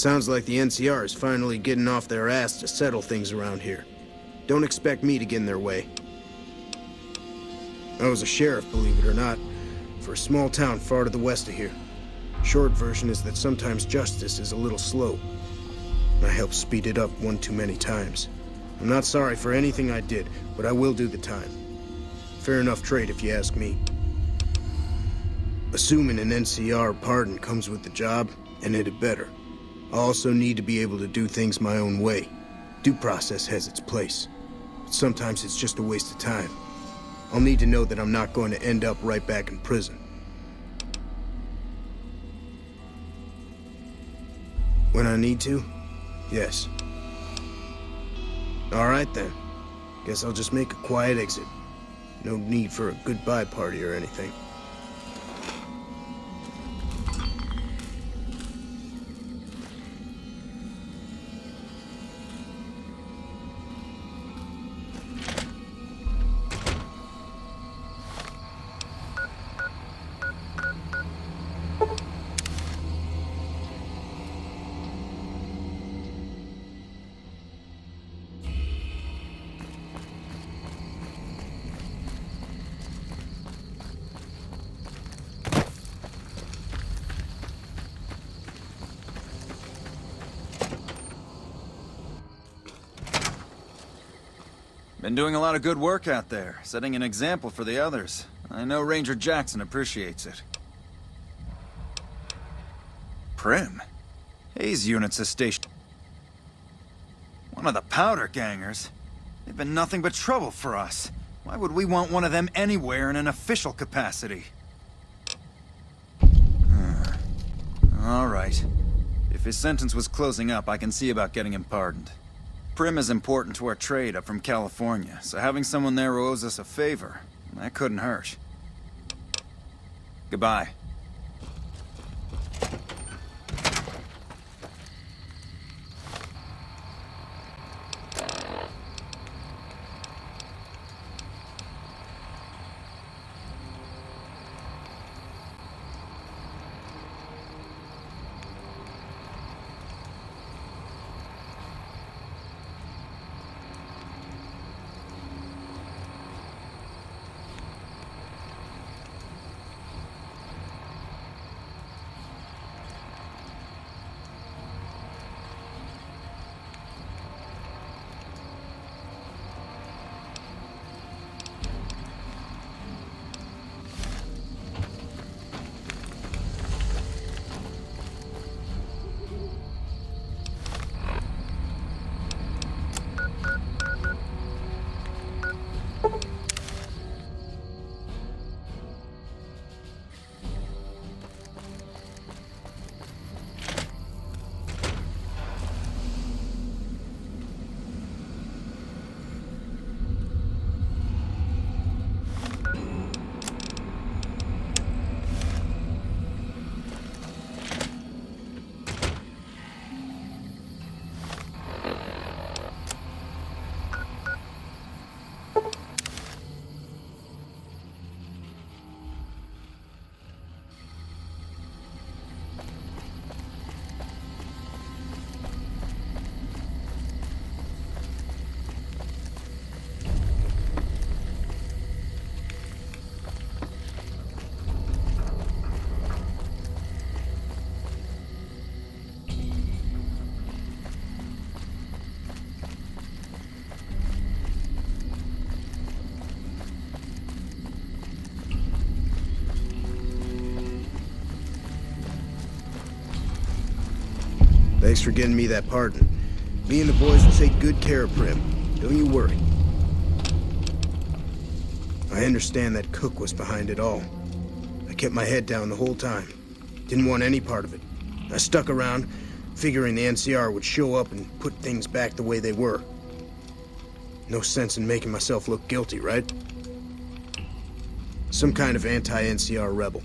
Sounds like the NCR is finally getting off their ass to settle things around here. Don't expect me to get in their way. I was a sheriff, believe it or not, for a small town far to the west of here. Short version is that sometimes justice is a little slow. I helped speed it up one too many times. I'm not sorry for anything I did, but I will do the time. Fair enough trade if you ask me. Assuming an NCR pardon comes with the job, and it had better. I also need to be able to do things my own way. Due process has its place. But sometimes it's just a waste of time. I'll need to know that I'm not going to end up right back in prison. When I need to? Yes. All right then. Guess I'll just make a quiet exit. No need for a goodbye party or anything. Been doing a lot of good work out there, setting an example for the others. I know Ranger Jackson appreciates it. Prim? Hayes units is stationed. One of the powder gangers? They've been nothing but trouble for us. Why would we want one of them anywhere in an official capacity? All right. If his sentence was closing up, I can see about getting him pardoned. Prim is important to our trade up from California, so having someone there who owes us a favor, that couldn't hurt. Goodbye. Thanks for getting me that pardon. Me and the boys will take good care of Prim. Don't you worry. I understand that Cook was behind it all. I kept my head down the whole time. Didn't want any part of it. I stuck around, figuring the NCR would show up and put things back the way they were. No sense in making myself look guilty, right? Some kind of anti-NCR rebel.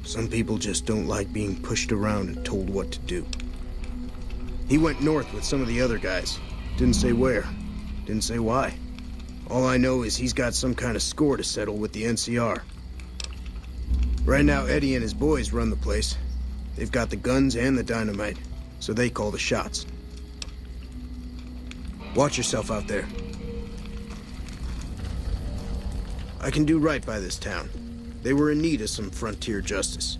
Some people just don't like being pushed around and told what to do. He went north with some of the other guys. Didn't say where. Didn't say why. All I know is he's got some kind of score to settle with the NCR. Right now, Eddie and his boys run the place. They've got the guns and the dynamite. so they call the shots. Watch yourself out there. I can do right by this town. They were in need of some frontier justice.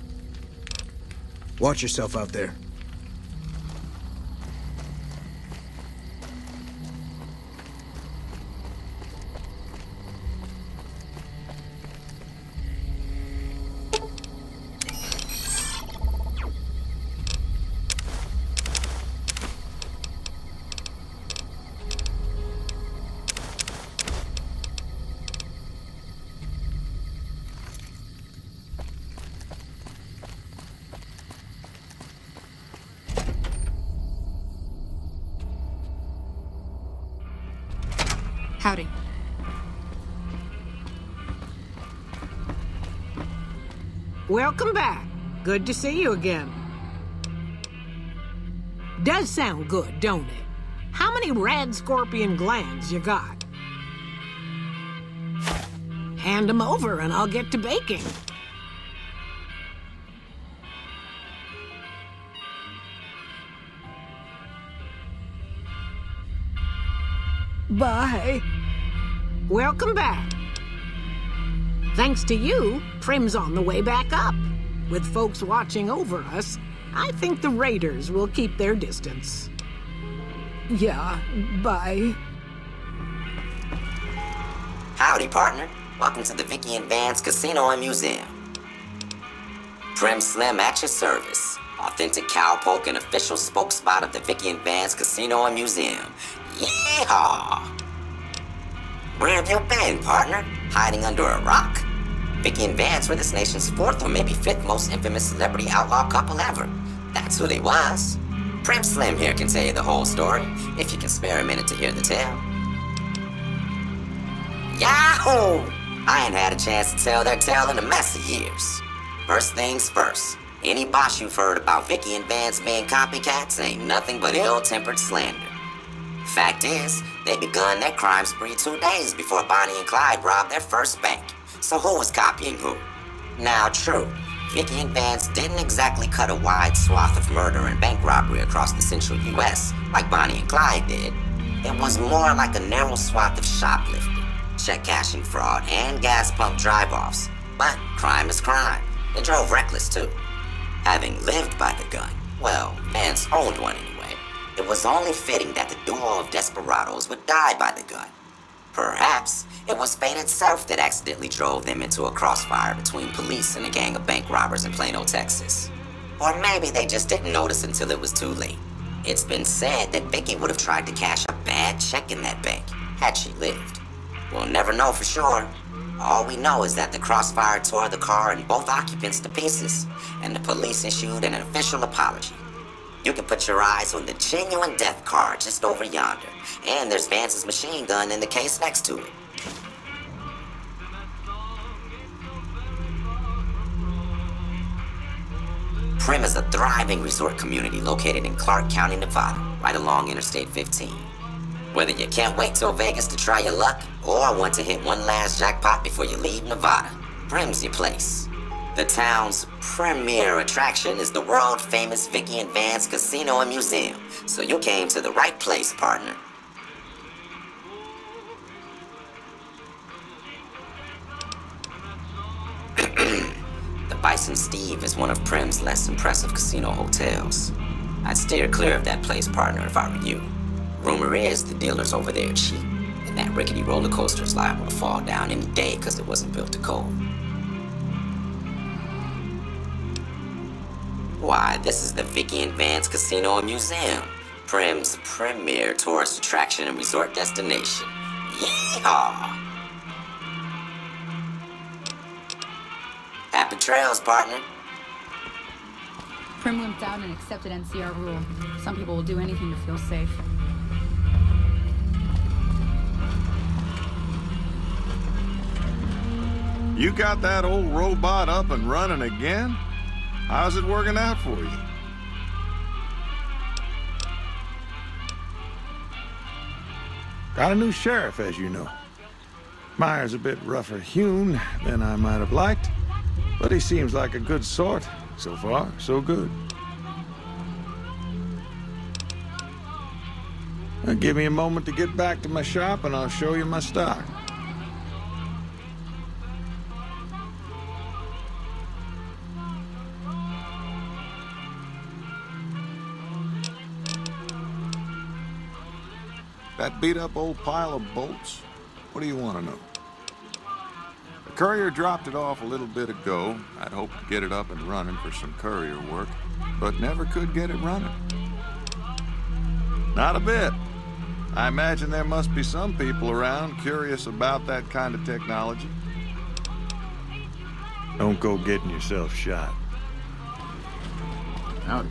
Watch yourself out there. Howdy. Welcome back. Good to see you again. Does sound good, don't it? How many rad scorpion glands you got? Hand them over and I'll get to baking. Bye. Welcome back. Thanks to you, Prim's on the way back up. With folks watching over us, I think the raiders will keep their distance. Yeah, bye. Howdy, partner. Welcome to the Vicky and Vance Casino and Museum. Prim Slim at your service. Authentic cowpoke and official spokesspot of the Vicky and Vance Casino and Museum. Yeehaw! Where have you been, partner? Hiding under a rock? Vicky and Vance were this nation's fourth or maybe fifth most infamous celebrity outlaw couple ever. That's who they was. Prim Slim here can tell you the whole story, if you can spare a minute to hear the tale. Yahoo! I ain't had a chance to tell their tale in a mess of years. First things first, any bosh you've heard about Vicky and Vance being copycats ain't nothing but ill-tempered slander. Fact is, they begun their crime spree 2 days before Bonnie and Clyde robbed their first bank. So who was copying who? Now, true, Vicky and Vance didn't exactly cut a wide swath of murder and bank robbery across the central U.S. like Bonnie and Clyde did. It was more like a narrow swath of shoplifting, check cashing fraud, and gas pump drive-offs. But crime is crime. They drove reckless, too. Having lived by the gun, well, Vance owned one anyway. It was only fitting that the duo of desperados would die by the gun. Perhaps it was fate itself that accidentally drove them into a crossfire between police and a gang of bank robbers in Plano, Texas. Or maybe they just didn't notice until it was too late. It's been said that Vicky would have tried to cash a bad check in that bank had she lived. We'll never know for sure. All we know is that the crossfire tore the car and both occupants to pieces, and the police issued an official apology. You can put your eyes on the genuine death car just over yonder, and there's Vance's machine gun in the case next to it. Prim is a thriving resort community located in Clark County, Nevada, right along Interstate 15. Whether you can't wait till Vegas to try your luck, or want to hit one last jackpot before you leave Nevada, Prim's your place. The town's premier attraction is the world-famous Vicky and Vance Casino and Museum, so you came to the right place, partner. The Bison Steve is one of Prim's less impressive casino hotels. I'd steer clear of that place, partner, if I were you. Rumor is the dealers over there are cheap, and that rickety roller coaster is liable to fall down any day because it wasn't built to code. Why, this is the Vicky and Vance Casino and Museum, Prim's premier tourist attraction and resort destination. Yeehaw! Happy trails, partner. Prim wimped out and accepted NCR rule. Some people will do anything to feel safe. You got that old robot up and running again? How's it working out for you? Got a new sheriff, as you know. Meyer's a bit rougher hewn than I might have liked, but he seems like a good sort. So far, so good. Give me a moment to get back to my shop and I'll show you my stock. That beat-up old pile of bolts? What do you want to know? The courier dropped it off a little bit ago. I'd hoped to get it up and running for some courier work, but never could get it running. Not a bit. I imagine there must be some people around curious about that kind of technology. Don't go getting yourself shot. Howdy.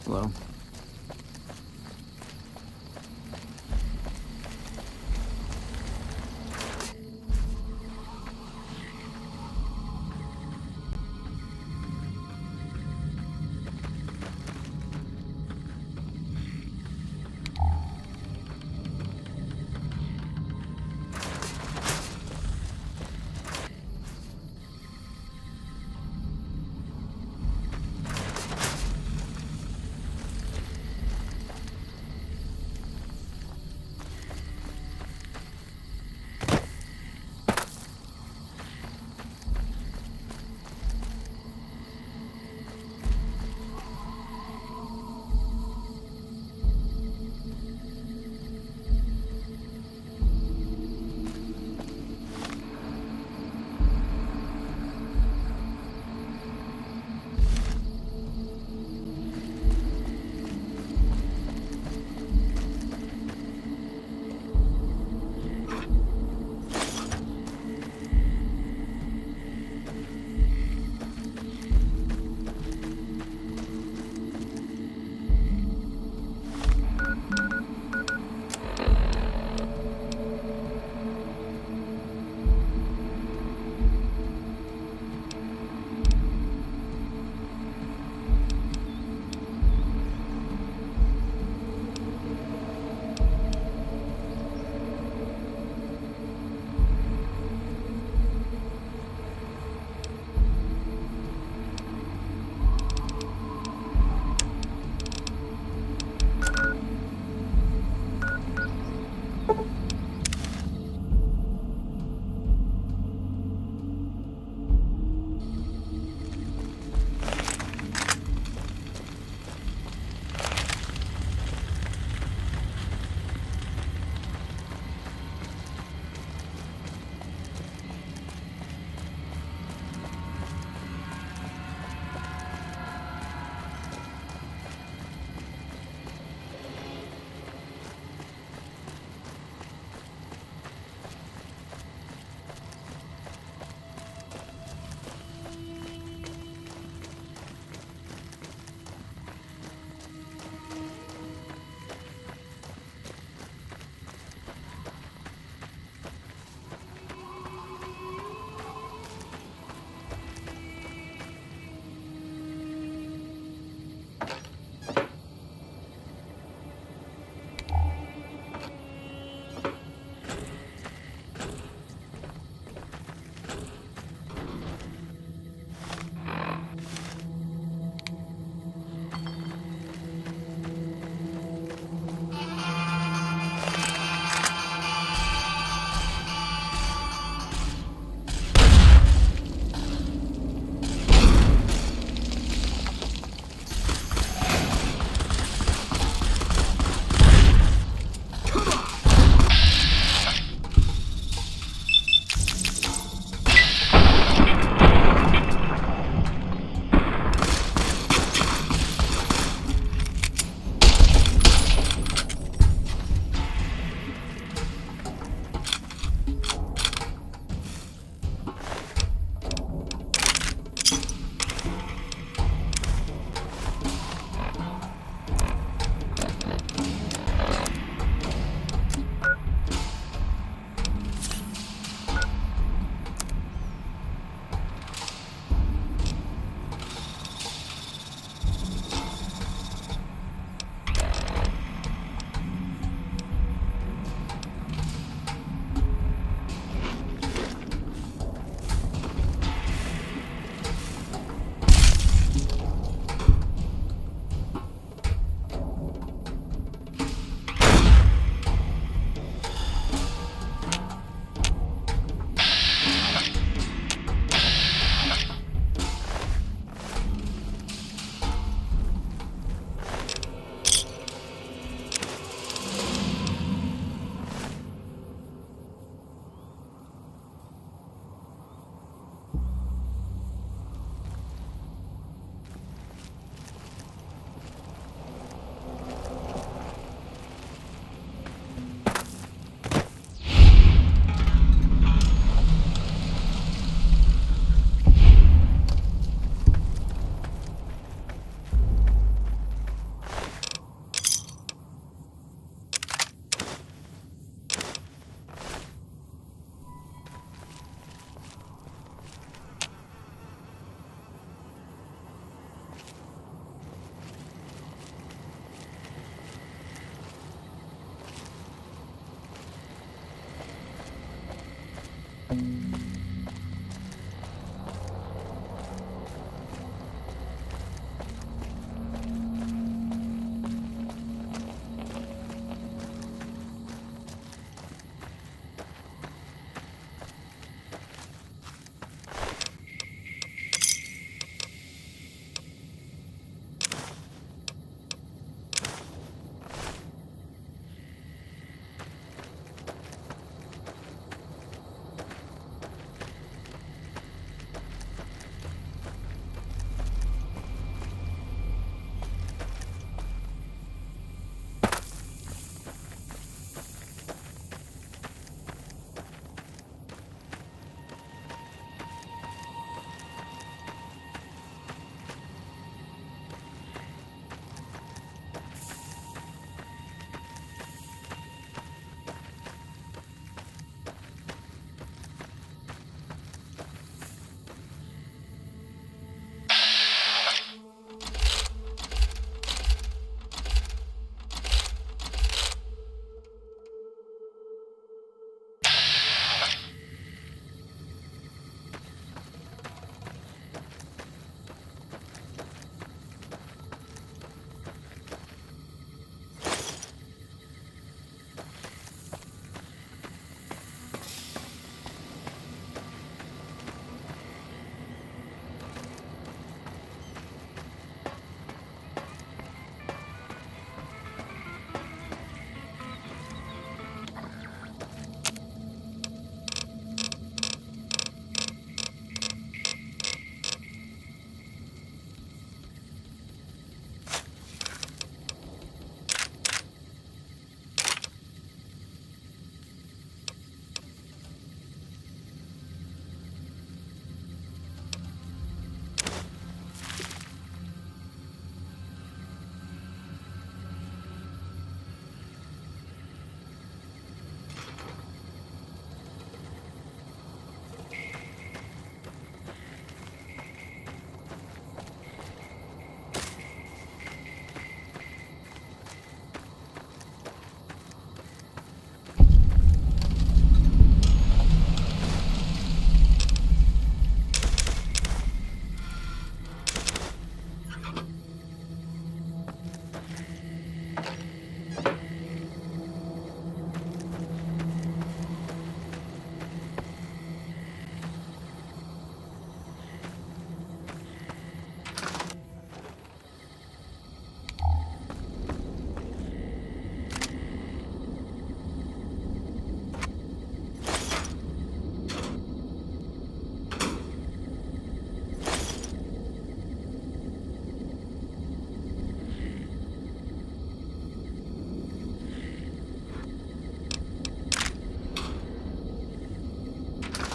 Hello?